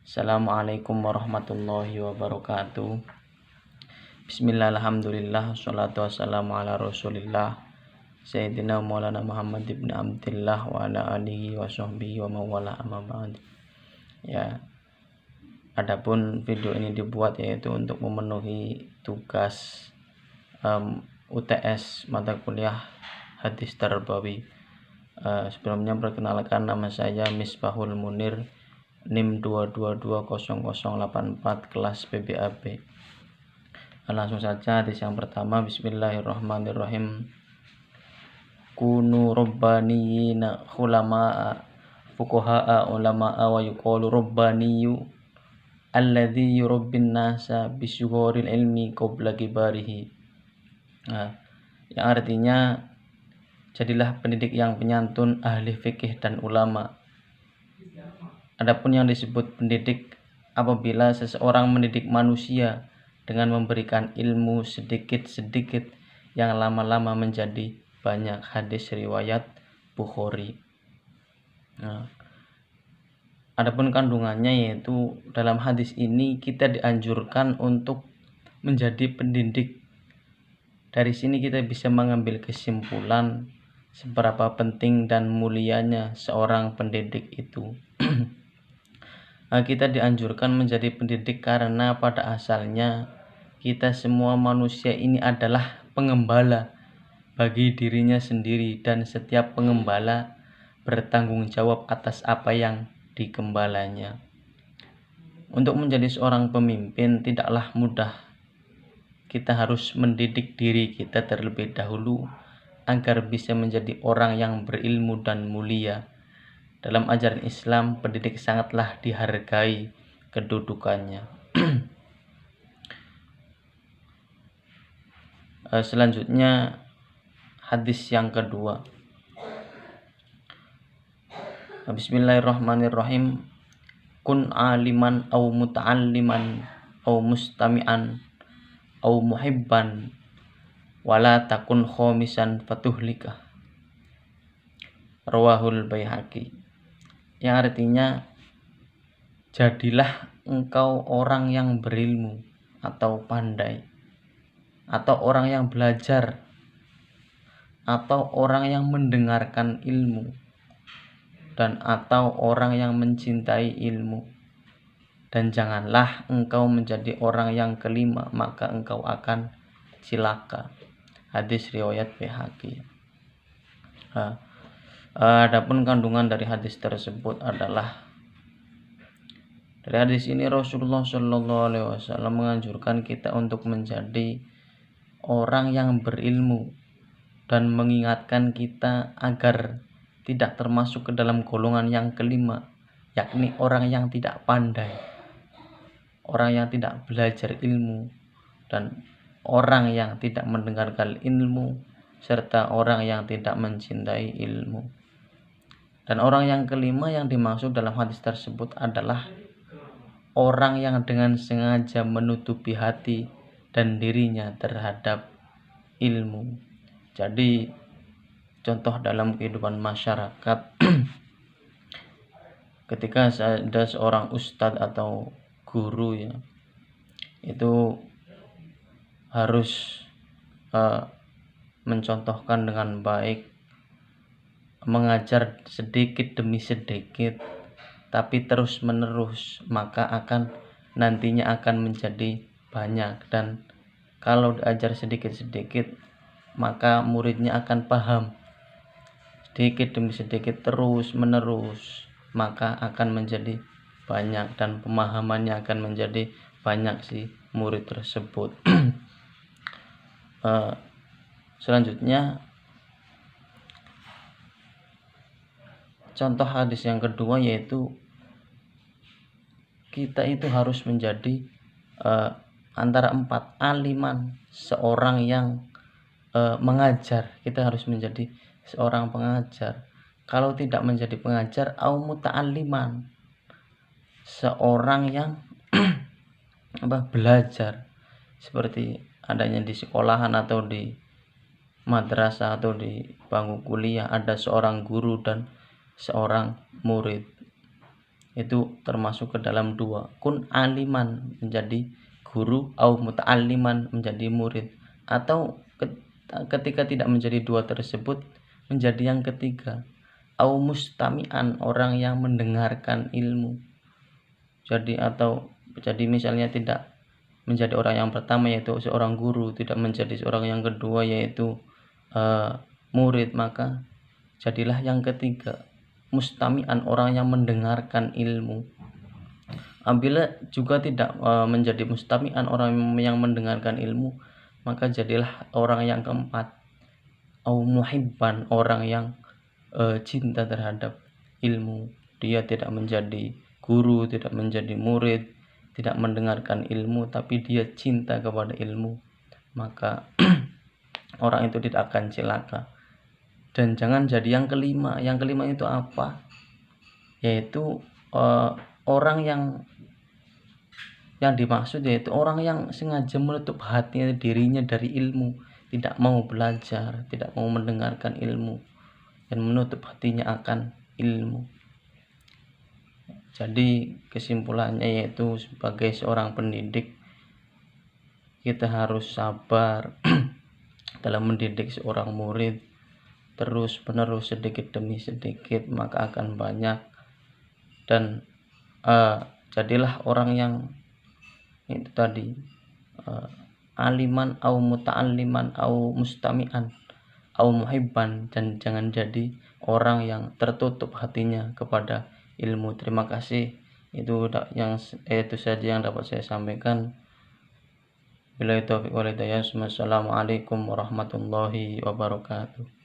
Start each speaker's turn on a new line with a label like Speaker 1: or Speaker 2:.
Speaker 1: Assalamualaikum warahmatullahi wabarakatuh. Bismillah, alhamdulillah, wassalatu wassalamu ala rasulillah Sayyidina Maulana Muhammad ibn Abdillah wa ala alihi wa sahbihi wa mawala amma ba'd. Ya, adapun video ini dibuat yaitu untuk memenuhi tugas UTS mata kuliah hadis tarbawi. Sebelumnya perkenalkan, nama saya Misbahul Munir, NIM 2220084 kelas PBAB. Langsung saja hadis yang pertama. Bismillahirrahmanirrahim. Kunu rabbaniyina khulama'a fuqaha'a ulama'a wa yuqalu rabbaniyu alladhi yurabbin nasa bisyughuril ilmi qabla kibarihi. Yang artinya, jadilah pendidik yang penyantun, ahli fikih dan ulama. Adapun yang disebut pendidik apabila seseorang mendidik manusia dengan memberikan ilmu sedikit-sedikit yang lama-lama menjadi banyak. Hadis riwayat Bukhari. Adapun kandungannya yaitu dalam hadis ini kita dianjurkan untuk menjadi pendidik. Dari sini kita bisa mengambil kesimpulan seberapa penting dan mulianya seorang pendidik itu. Kita dianjurkan menjadi pendidik karena pada asalnya kita semua manusia ini adalah pengembala bagi dirinya sendiri, dan setiap pengembala bertanggung jawab atas apa yang digembalanya. Untuk menjadi seorang pemimpin tidaklah mudah. Kita harus mendidik diri kita terlebih dahulu agar bisa menjadi orang yang berilmu dan mulia. Dalam ajaran Islam, pendidik sangatlah dihargai kedudukannya. Selanjutnya hadis yang kedua. Bismillahirrahmanirrahim. Kun aliman au muta'alliman au mustami'an au muhibban wala takun khomisan fatuhlika. Rawahul Baihaqi. Yang artinya, jadilah engkau orang yang berilmu atau pandai, atau orang yang belajar, atau orang yang mendengarkan ilmu, dan atau orang yang mencintai ilmu. Dan janganlah engkau menjadi orang yang kelima, maka engkau akan cilaka. Hadis riwayat Baihaqi. Adapun kandungan dari hadis tersebut adalah, dari hadis ini Rasulullah Shallallahu Alaihi Wasallam menganjurkan kita untuk menjadi orang yang berilmu dan mengingatkan kita agar tidak termasuk ke dalam golongan yang kelima, yakni orang yang tidak pandai, orang yang tidak belajar ilmu, dan orang yang tidak mendengarkan ilmu, serta orang yang tidak mencintai ilmu. Dan orang yang kelima yang dimaksud dalam hadis tersebut adalah orang yang dengan sengaja menutupi hati dan dirinya terhadap ilmu. Jadi contoh dalam kehidupan masyarakat, ketika ada seorang ustadz atau guru ya, itu harus mencontohkan dengan baik, mengajar sedikit demi sedikit tapi terus menerus, maka nantinya akan menjadi banyak. Dan kalau diajar sedikit-sedikit, maka muridnya akan paham. Sedikit demi sedikit terus menerus, maka akan menjadi banyak dan pemahamannya akan menjadi banyak si murid tersebut. Selanjutnya contoh hadis yang kedua yaitu kita itu harus menjadi antara 4 aliman, seorang yang mengajar. Kita harus menjadi seorang pengajar. Kalau tidak menjadi pengajar, au muta'alliman, seorang yang belajar, seperti adanya di sekolahan atau di madrasah atau di bangku kuliah ada seorang guru dan seorang murid. itu termasuk ke dalam dua, kun aliman menjadi guru, au muta'alliman menjadi murid, atau ketika tidak menjadi dua tersebut menjadi yang ketiga, au mustami'an orang yang mendengarkan ilmu. Jadi misalnya tidak menjadi orang yang pertama yaitu seorang guru, tidak menjadi seorang yang kedua yaitu murid, maka jadilah yang ketiga, mustami'an orang yang mendengarkan ilmu. Apabila juga tidak menjadi mustami'an orang yang mendengarkan ilmu, maka jadilah orang yang keempat, au muhibban orang yang cinta terhadap ilmu. Dia tidak menjadi guru, tidak menjadi murid, tidak mendengarkan ilmu, tapi dia cinta kepada ilmu, maka orang itu tidak akan celaka. Dan jangan jadi yang kelima. Yang kelima itu apa? Yaitu orang yang dimaksud yaitu orang yang sengaja menutup hatinya, dirinya dari ilmu, tidak mau belajar, tidak mau mendengarkan ilmu, dan menutup hatinya akan ilmu. Jadi kesimpulannya yaitu sebagai seorang pendidik, kita harus sabar dalam mendidik seorang murid, terus menerus sedikit demi sedikit, maka akan banyak. Dan jadilah orang yang itu tadi, aliman au muta'alliman au mustami'an au muhibban, dan jangan jadi orang yang tertutup hatinya kepada ilmu. Terima kasih. Itu saja yang dapat saya sampaikan. Billahi taufiq wal hidayah. Wassalamualaikum warahmatullahi wabarakatuh.